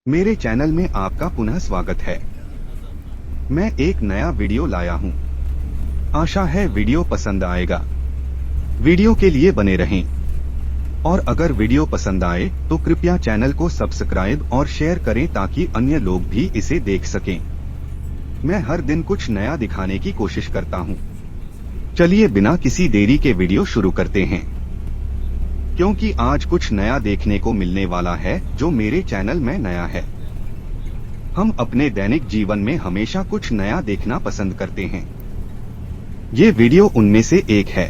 मेरे चैनल में आपका पुनः स्वागत है। मैं एक नया वीडियो लाया हूं। आशा है वीडियो पसंद आएगा। वीडियो के लिए बने रहें। और अगर वीडियो पसंद आए तो कृपया चैनल को सब्सक्राइब और शेयर करें ताकि अन्य लोग भी इसे देख सकें। मैं हर दिन कुछ नया दिखाने की कोशिश करता हूं। चलिए बिना किसी देरी के वीडियो शुरू करते हैं, क्योंकि आज कुछ नया देखने को मिलने वाला है जो मेरे चैनल में नया है। हम अपने दैनिक जीवन में हमेशा कुछ नया देखना पसंद करते हैं। ये वीडियो उनमें से एक है।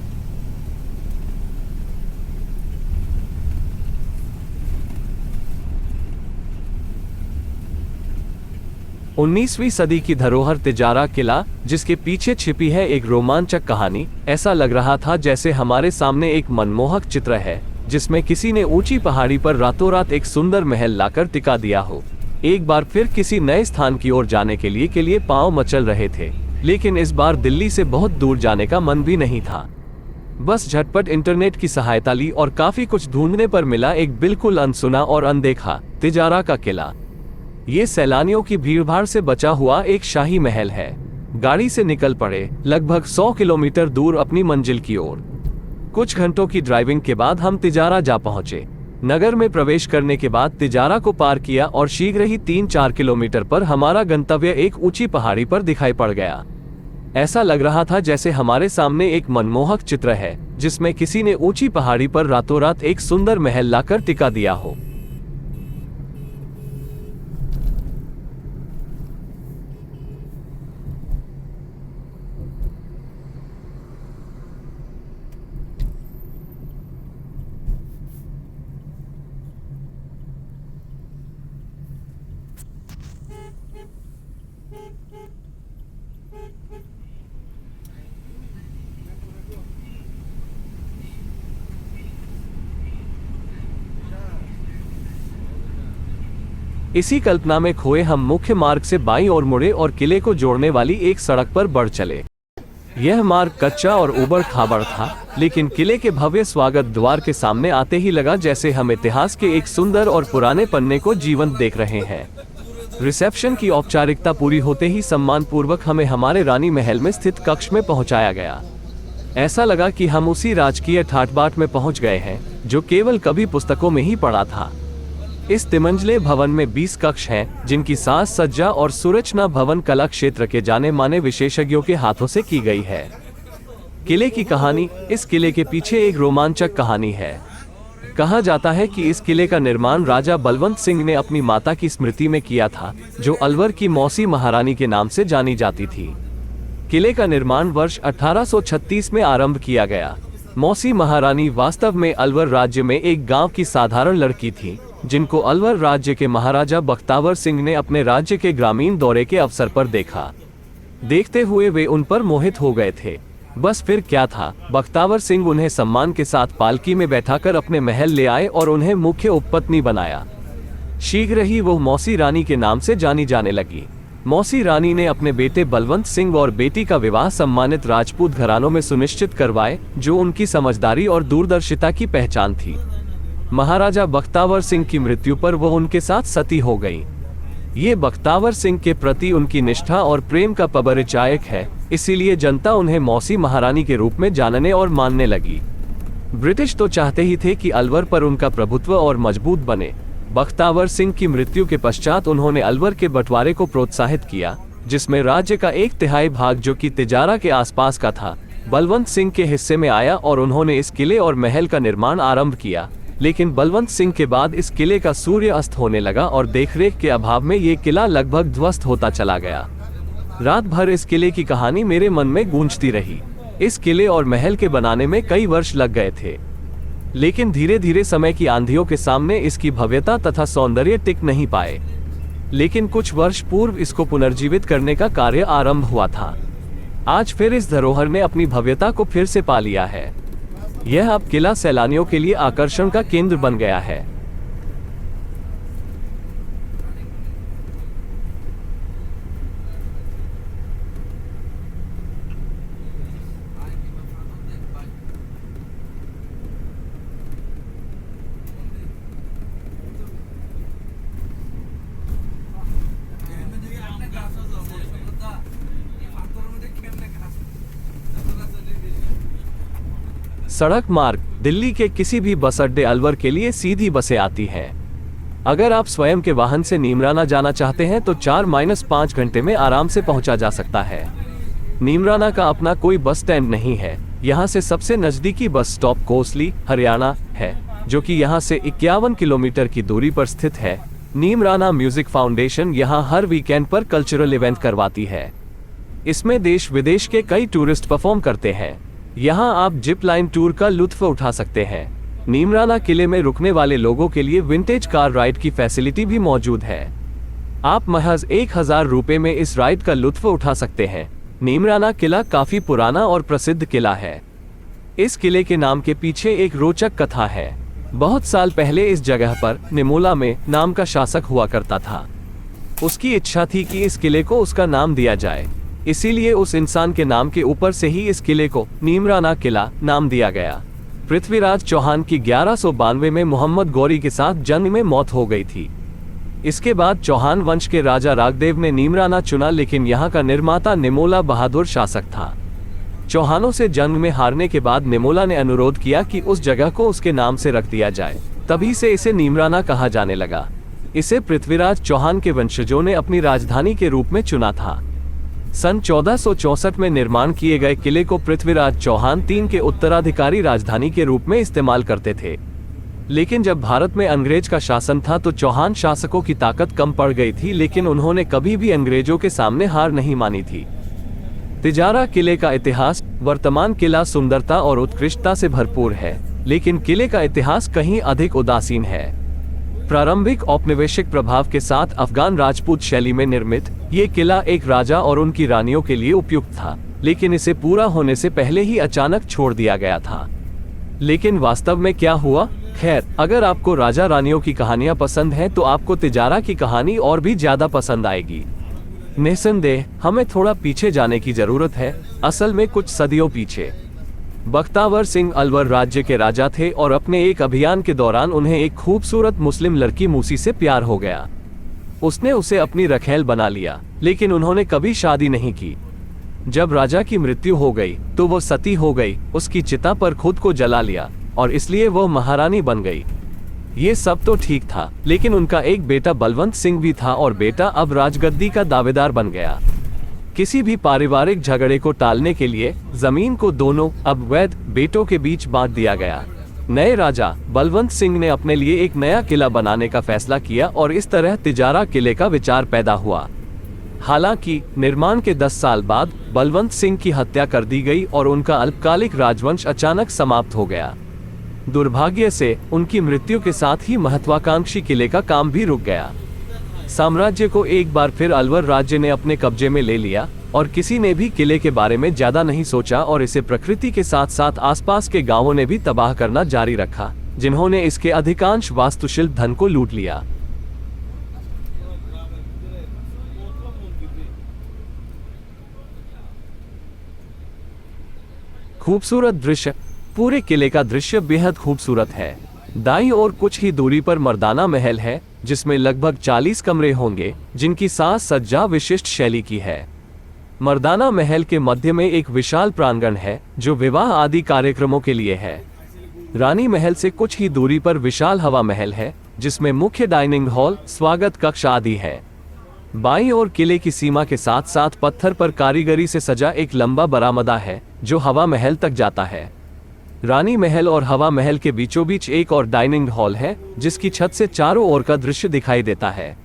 उन्नीसवीं सदी की धरोहर तिजारा किला, जिसके पीछे छिपी है एक रोमांचक कहानी। ऐसा लग रहा था जैसे हमारे सामने एक मनमोहक चित्र है जिसमें किसी ने ऊंची पहाड़ी पर रातों रात एक सुंदर महल लाकर टिका दिया हो। एक बार फिर किसी नए स्थान की ओर जाने के लिए पांव मचल रहे थे, लेकिन इस बार दिल्ली से बहुत दूर जाने का मन भी नहीं था। बस झटपट इंटरनेट की सहायता ली और काफी कुछ ढूंढने पर मिला एक बिल्कुल अनसुना और अनदेखा तिजारा का किला। ये सैलानियों की भीड़भाड़ से बचा हुआ एक शाही महल है। गाड़ी से निकल पड़े लगभग 100 किलोमीटर दूर अपनी मंजिल की ओर। कुछ घंटों की ड्राइविंग के बाद हम तिजारा जा पहुंचे। नगर में प्रवेश करने के बाद तिजारा को पार किया और शीघ्र ही 3-4 किलोमीटर पर हमारा गंतव्य एक ऊंची पहाड़ी पर दिखाई पड़ गया। ऐसा लग रहा था जैसे हमारे सामने एक मनमोहक चित्र है जिसमें किसी ने ऊंची पहाड़ी पर रातों रात एक सुंदर महल लाकर टिका दिया हो। इसी कल्पना में खोए हम मुख्य मार्ग से बाईं ओर मुड़े और किले को जोड़ने वाली एक सड़क पर बढ़ चले। यह मार्ग कच्चा और ऊबड़ खाबड़ था, लेकिन किले के भव्य स्वागत द्वार के सामने आते ही लगा जैसे हम इतिहास के एक सुंदर और पुराने पन्ने को जीवंत देख रहे हैं। रिसेप्शन की औपचारिकता पूरी होते ही सम्मानपूर्वक हमें हमारे रानी महल में स्थित कक्ष में पहुंचाया गया। ऐसा लगा कि हम उसी राजकीय ठाट-बाट में पहुंच गए हैं जो केवल कभी पुस्तकों में ही पढ़ा था। इस तिमंजले भवन में 20 कक्ष हैं, जिनकी साज सज्जा और संरचना भवन कला क्षेत्र के जाने माने विशेषज्ञों के हाथों से की गई है। किले की कहानी। इस किले के पीछे एक रोमांचक कहानी है। कहा जाता है कि इस किले का निर्माण राजा बलवंत सिंह ने अपनी माता की स्मृति में किया था, जो अलवर की मौसी महारानी के नाम से जानी जाती थी। किले का निर्माण वर्ष 1836 में आरंभ किया गया। मौसी महारानी वास्तव में अलवर राज्य में एक गांव की साधारण लड़की थी, जिनको अलवर राज्य के महाराजा बख्तावर सिंह ने अपने राज्य के ग्रामीण दौरे के अवसर पर देखा। देखते हुए वे उन पर मोहित हो गए थे। बस फिर क्या था, बख्तावर सिंह उन्हें सम्मान के साथ पालकी में बैठाकर अपने महल ले आए और उन्हें मुख्य उपपत्नी बनाया। शीघ्र ही वो मौसी रानी के नाम से जानी जाने लगी। मौसी रानी ने अपने बेटे बलवंत सिंह और बेटी का विवाह सम्मानित राजपूत घरानों में सुनिश्चित करवाए, जो उनकी समझदारी और दूरदर्शिता की पहचान थी। महाराजा बख्तावर सिंह की मृत्यु पर वो उनके साथ सती हो गई। ये बख्तावर सिंह के प्रति उनकी निष्ठा और प्रेम का परिचायक है, इसीलिए जनता उन्हें मौसी महारानी के रूप में जानने और मानने लगी। ब्रिटिश तो चाहते ही थे कि अलवर पर उनका प्रभुत्व और मजबूत बने। बख्तावर सिंह की मृत्यु के पश्चात उन्होंने अलवर के बंटवारे को प्रोत्साहित किया, जिसमें राज्य का 1/3 भाग, जो कि तिजारा के आसपास का था, बलवंत सिंह के हिस्से में आया और उन्होंने इस किले और महल का निर्माण आरंभ किया। लेकिन बलवंत सिंह के बाद इस किले का सूर्य अस्त होने लगा और देखरेख के अभाव में ये किला लगभग ध्वस्त होता चला गया। रात भर इस किले की कहानी मेरे मन में गूंजती रही। इस किले और महल के बनाने में कई वर्ष लग गए थे, लेकिन धीरे धीरे समय की आंधियों के सामने इसकी भव्यता तथा सौंदर्य टिक नहीं पाए। लेकिन कुछ वर्ष पूर्व इसको पुनर्जीवित करने का कार्य आरंभ हुआ था। आज फिर इस धरोहर ने अपनी भव्यता को फिर से पा लिया है। यह अब किला सैलानियों के लिए आकर्षण का केंद्र बन गया है। सड़क मार्ग, दिल्ली के किसी भी बस अड्डे अलवर के लिए सीधी बसें आती हैं। अगर आप स्वयं के वाहन से नीमराना जाना चाहते हैं तो 4-5 घंटे में आराम से पहुंचा जा सकता है। नीमराना का अपना कोई बस स्टैंड नहीं है। यहाँ से सबसे नजदीकी बस स्टॉप कोसली, हरियाणा है, जो कि यहाँ से 51 किलोमीटर की दूरी पर स्थित है। नीमराना म्यूजिक फाउंडेशन यहाँ हर वीकेंड पर कल्चरल इवेंट करवाती है। इसमें देश विदेश के कई टूरिस्ट परफॉर्म करते हैं। यहाँ आप जिप लाइन टूर का लुत्फ उठा सकते हैं। नीमराना किले में रुकने वाले लोगों के लिए विंटेज कार राइड की फैसिलिटी भी मौजूद है। आप महज 1000 रुपए में इस राइड का लुत्फ उठा सकते हैं। नीमराना किला काफी पुराना और प्रसिद्ध किला है। इस किले के नाम के पीछे एक रोचक कथा है। बहुत साल पहले इस जगह पर निमोला में नाम का शासक हुआ करता था। उसकी इच्छा थी कि इस किले को उसका नाम दिया जाए, इसीलिए उस इंसान के नाम के ऊपर से ही इस किले को नीमराना किला नाम दिया गया। पृथ्वीराज चौहान की 1192 में मोहम्मद गौरी के साथ जंग में मौत हो गई थी। इसके बाद चौहान वंश के राजा राघदेव ने नीमराना चुना, लेकिन यहाँ का निर्माता निमोला बहादुर शासक था। चौहानों से जंग में हारने के बाद निमोला ने अनुरोध किया कि उस जगह को उसके नाम से रख दिया जाए। तभी से इसे नीमराना कहा जाने लगा। इसे पृथ्वीराज चौहान के वंशजों ने अपनी राजधानी के रूप में चुना था। सन 1464 में निर्माण किए गए किले को पृथ्वीराज चौहान III के उत्तराधिकारी राजधानी के रूप में इस्तेमाल करते थे। लेकिन जब भारत में अंग्रेज का शासन था तो चौहान शासकों की ताकत कम पड़ गई थी, लेकिन उन्होंने कभी भी अंग्रेजों के सामने हार नहीं मानी थी। तिजारा किले का इतिहास। वर्तमान किला सुंदरता और उत्कृष्टता से भरपूर है, लेकिन किले का इतिहास कहीं अधिक उदासीन है। प्रारंभिक औपनिवेशिक प्रभाव के साथ अफगान राजपूत शैली में निर्मित ये किला एक राजा और उनकी रानियों के लिए उपयुक्त था, लेकिन इसे पूरा होने से पहले ही अचानक छोड़ दिया गया था। लेकिन वास्तव में क्या हुआ? खैर, अगर आपको राजा रानियों की कहानियां पसंद हैं तो आपको तिजारा की कहानी और भी ज्यादा पसंद आएगी। निस्संदेह हमें थोड़ा पीछे जाने की जरूरत है, असल में कुछ सदियों पीछे। बख्तावर सिंह अलवर राज्य के राजा थे और अपने एक अभियान के दौरान उन्हें एक खूबसूरत मुस्लिम लड़की मूसी से प्यार हो गया। उसने उसे अपनी रखेल बना लिया, लेकिन उन्होंने कभी शादी नहीं की। जब राजा की मृत्यु हो गई तो वो सती हो गई, उसकी चिता पर खुद को जला लिया और इसलिए वो महारानी बन गई। ये सब तो ठीक था, लेकिन उनका एक बेटा बलवंत सिंह भी था और बेटा अब राजगद्दी का दावेदार बन गया। किसी भी पारिवारिक झगड़े को टालने के लिए जमीन को दोनों अब वैध बेटों के बीच बांट दिया गया। नए राजा बलवंत सिंह ने अपने लिए एक नया किला बनाने का फैसला किया और इस तरह तिजारा किले का विचार पैदा हुआ। हालांकि निर्माण के 10 साल बाद बलवंत सिंह की हत्या कर दी गई और उनका अल्पकालिक राजवंश अचानक समाप्त हो गया। दुर्भाग्य से उनकी मृत्यु के साथ ही महत्वाकांक्षी किले का काम भी रुक गया। साम्राज्य को एक बार फिर अलवर राज्य ने अपने कब्जे में ले लिया और किसी ने भी किले के बारे में ज्यादा नहीं सोचा और इसे प्रकृति के साथ साथ आसपास के गांवों ने भी तबाह करना जारी रखा, जिन्होंने इसके अधिकांश वास्तुशिल्प धन को लूट लिया। खूबसूरत दृश्य। पूरे किले का दृश्य बेहद खूबसूरत है। दाईं ओर कुछ ही दूरी पर मर्दाना महल है, जिसमें लगभग 40 कमरे होंगे, जिनकी साज सज्जा विशिष्ट शैली की है। मर्दाना महल के मध्य में एक विशाल प्रांगण है जो विवाह आदि कार्यक्रमों के लिए है। रानी महल से कुछ ही दूरी पर विशाल हवा महल है, जिसमें मुख्य डाइनिंग हॉल, स्वागत कक्ष आदि है। बाईं ओर किले की सीमा के साथ साथ पत्थर पर कारीगरी से सजा एक लंबा बरामदा है जो हवा महल तक जाता है। रानी महल और हवा महल के बीचों बीच एक और डाइनिंग हॉल है, जिसकी छत से चारों ओर का दृश्य दिखाई देता है।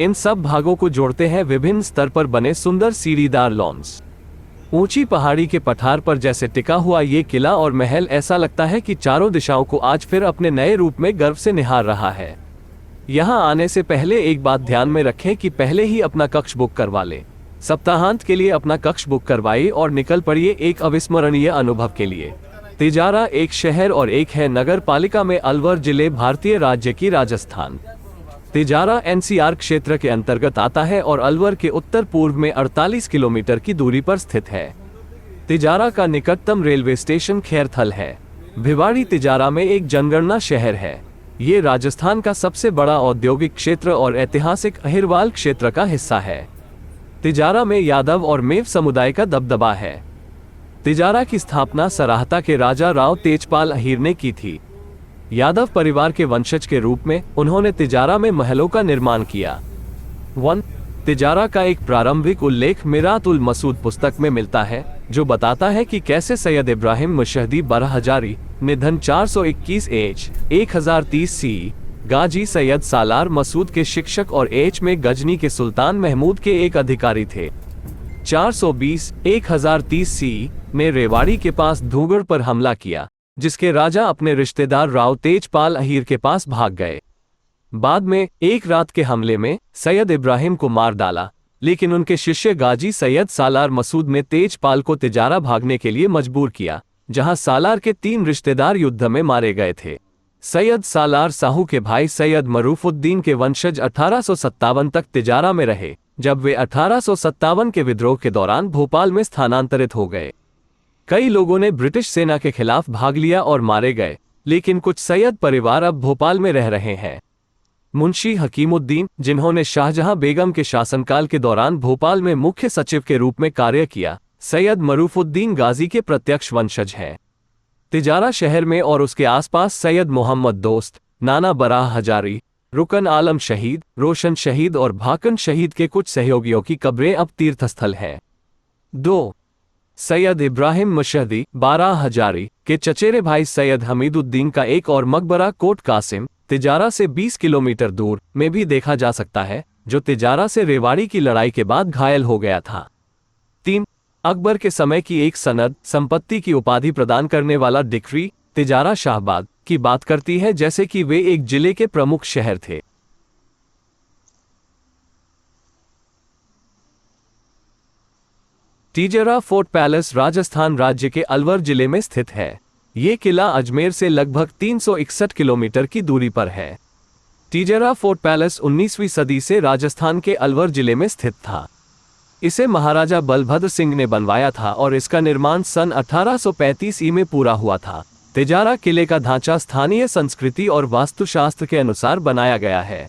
इन सब भागों को जोड़ते हैं विभिन्न स्तर पर बने सुंदर सीढ़ीदार लॉन्स। ऊंची पहाड़ी के पठार पर जैसे टिका हुआ ये किला और महल ऐसा लगता है कि चारों दिशाओं को आज फिर अपने नए रूप में गर्व से निहार रहा है। यहाँ आने से पहले एक बात ध्यान में रखें कि पहले ही अपना कक्ष बुक करवा लें। सप्ताहांत के लिए अपना कक्ष बुक करवाइए और निकल पड़िए एक अविस्मरणीय अनुभव के लिए। तिजारा एक शहर और एक है नगर पालिका में अलवर जिले, भारतीय राज्य की राजस्थान। तिजारा NCR क्षेत्र के अंतर्गत आता है और अलवर के उत्तर पूर्व में 48 किलोमीटर की दूरी पर स्थित है। तिजारा का निकटतम रेलवे स्टेशन खैरथल है। भिवाड़ी तिजारा में एक जनगणना शहर है। ये राजस्थान का सबसे बड़ा औद्योगिक क्षेत्र और ऐतिहासिक अहिरवाल क्षेत्र का हिस्सा है। तिजारा में यादव और मेव समुदाय का दबदबा है। तिजारा की स्थापना सराहता के राजा राव तेजपाल अहीर ने की थी। यादव परिवार के वंशज के रूप में उन्होंने तिजारा में महलों का निर्माण किया। 1. तिजारा का एक प्रारंभिक उल्लेख मिरात उल मसूद पुस्तक में मिलता है, जो बताता है कि कैसे सैयद इब्राहिम मुशहदी बरहजारी निधन 421 एच 1030 सी गाजी सैयद सालार मसूद के शिक्षक और एच में गजनी के सुल्तान महमूद के एक अधिकारी थे। 420 1030 सी में रेवाड़ी के पास धूगढ़ पर हमला किया, जिसके राजा अपने रिश्तेदार राव तेजपाल अहीर के पास भाग गए। बाद में एक रात के हमले में सैयद इब्राहिम को मार डाला, लेकिन उनके शिष्य गाजी सैयद सालार मसूद ने तेजपाल को तिजारा भागने के लिए मजबूर किया, जहां सालार के 3 रिश्तेदार युद्ध में मारे गए थे। सैयद सालार साहू के भाई सैयद मरूफुद्दीन के वंशज 1857 तक तिजारा में रहे, जब वे 1857 के विद्रोह के दौरान भोपाल में स्थानांतरित हो गए। कई लोगों ने ब्रिटिश सेना के खिलाफ भाग लिया और मारे गए, लेकिन कुछ सैयद परिवार अब भोपाल में रह रहे हैं। मुंशी हकीमुद्दीन, जिन्होंने शाहजहां बेगम के शासनकाल के दौरान भोपाल में मुख्य सचिव के रूप में कार्य किया, सैयद मरूफुद्दीन गाजी के प्रत्यक्ष वंशज हैं। तिजारा शहर में और उसके आसपास सैयद मोहम्मद दोस्त, नाना बराह हजारी, रुकन आलम शहीद, रोशन शहीद और भाकन शहीद के कुछ सहयोगियों की कब्रें अब तीर्थस्थल हैं। 2. सैयद इब्राहिम मुशहदी बरहजारी के चचेरे भाई सैयद हमीदुद्दीन का एक और मकबरा कोट कासिम, तिजारा से 20 किलोमीटर दूर में भी देखा जा सकता है, जो तिजारा से रेवाड़ी की लड़ाई के बाद घायल हो गया था। 3. अकबर के समय की एक सनद संपत्ति की उपाधि प्रदान करने वाला डिक्री तिजारा शाहबाद की बात करती है, जैसे कि वे एक जिले के प्रमुख शहर थे। तिजारा फोर्ट पैलेस राजस्थान राज्य के अलवर जिले में स्थित है। ये किला अजमेर से लगभग 361 किलोमीटर की दूरी पर है। तिजारा फोर्ट पैलेस 19वीं सदी से राजस्थान के अलवर जिले में स्थित था। इसे महाराजा बलभद्र सिंह ने बनवाया था और इसका निर्माण सन 1835 ईस्वी में पूरा हुआ था। तिजारा किले का ढांचा स्थानीय संस्कृति और वास्तुशास्त्र के अनुसार बनाया गया है।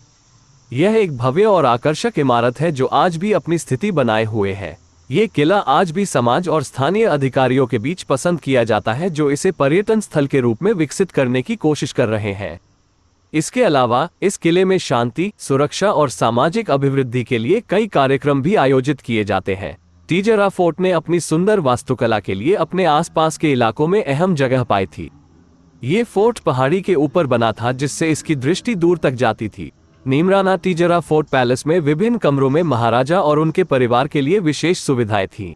यह एक भव्य और आकर्षक इमारत है जो आज भी अपनी स्थिति बनाए हुए है। ये किला आज भी समाज और स्थानीय अधिकारियों के बीच पसंद किया जाता है, जो इसे पर्यटन स्थल के रूप में विकसित करने की कोशिश कर रहे हैं। इसके अलावा इस किले में शांति, सुरक्षा और सामाजिक अभिवृद्धि के लिए कई कार्यक्रम भी आयोजित किए जाते हैं। तिजारा फोर्ट ने अपनी सुंदर वास्तुकला के लिए अपने आसपास के इलाकों में अहम जगह पाई थी। ये फोर्ट पहाड़ी के ऊपर बना था, जिससे इसकी दृष्टि दूर तक जाती थी। नीमराना तिजारा फोर्ट पैलेस में विभिन्न कमरों में महाराजा और उनके परिवार के लिए विशेष सुविधाएं थीं।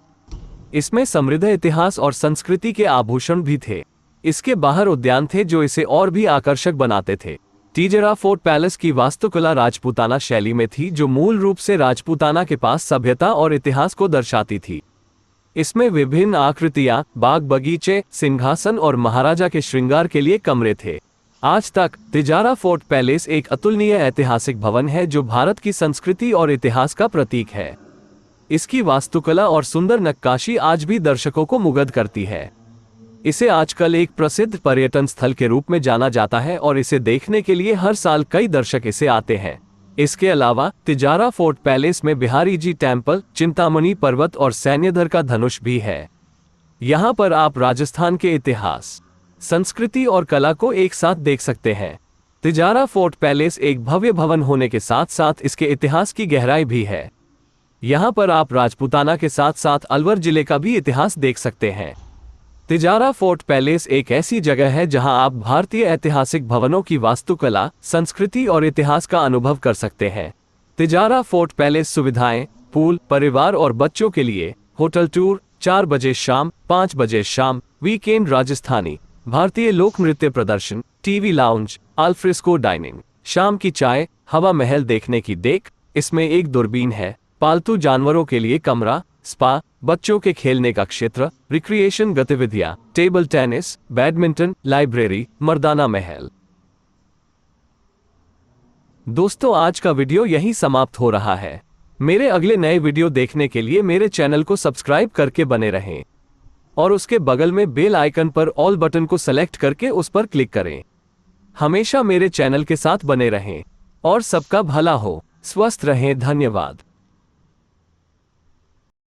इसमें समृद्ध इतिहास और संस्कृति के आभूषण भी थे। इसके बाहर उद्यान थे जो इसे और भी आकर्षक बनाते थे। तिजारा फोर्ट पैलेस की वास्तुकला राजपूताना शैली में थी, जो मूल रूप से राजपूताना के पास सभ्यता और इतिहास को दर्शाती थी। इसमें विभिन्न आकृतियां, बाग बगीचे, सिंहासन और महाराजा के श्रृंगार के लिए कमरे थे। आज तक तिजारा फोर्ट पैलेस एक अतुलनीय ऐतिहासिक भवन है, जो भारत की संस्कृति और इतिहास का प्रतीक है। इसकी वास्तुकला और सुंदर नक्काशी आज भी दर्शकों को मुग्ध करती है। इसे आजकल एक प्रसिद्ध पर्यटन स्थल के रूप में जाना जाता है और इसे देखने के लिए हर साल कई दर्शक इसे आते हैं। इसके अलावा तिजारा फोर्ट पैलेस में बिहारी जी टेम्पल, चिंतामणि पर्वत और सैन्यधर का धनुष भी है। यहाँ पर आप राजस्थान के इतिहास, संस्कृति और कला को एक साथ देख सकते हैं। तिजारा फोर्ट पैलेस एक भव्य भवन होने के साथ साथ इसके इतिहास की गहराई भी है। यहाँ पर आप राजपूताना के साथ साथ अलवर जिले का भी इतिहास देख सकते हैं। तिजारा फोर्ट पैलेस एक ऐसी जगह है जहां आप भारतीय ऐतिहासिक भवनों की वास्तुकला, संस्कृति और इतिहास का अनुभव कर सकते हैं। तिजारा फोर्ट पैलेस सुविधाएं, पूल, परिवार और बच्चों के लिए होटल टूर, 4 बजे शाम, 5 बजे शाम, वीकेंड राजस्थानी, भारतीय लोक नृत्य प्रदर्शन, टीवी लाउंज, अल्फ्रेस्को डाइनिंग, शाम की चाय, हवा महल देखने की देख, इसमें एक दूरबीन है, पालतू जानवरों के लिए कमरा, स्पा, बच्चों के खेलने का क्षेत्र, रिक्रिएशन गतिविधियां, टेबल टेनिस, बैडमिंटन, लाइब्रेरी, मर्दाना महल। दोस्तों, आज का वीडियो यहीं समाप्त हो रहा है। मेरे अगले नए वीडियो देखने के लिए मेरे चैनल को सब्सक्राइब करके बने रहें और उसके बगल में बेल आइकन पर ऑल बटन को सेलेक्ट करके उस पर क्लिक करें। हमेशा मेरे चैनल के साथ बने रहें और सबका भला हो। स्वस्थ रहें। धन्यवाद।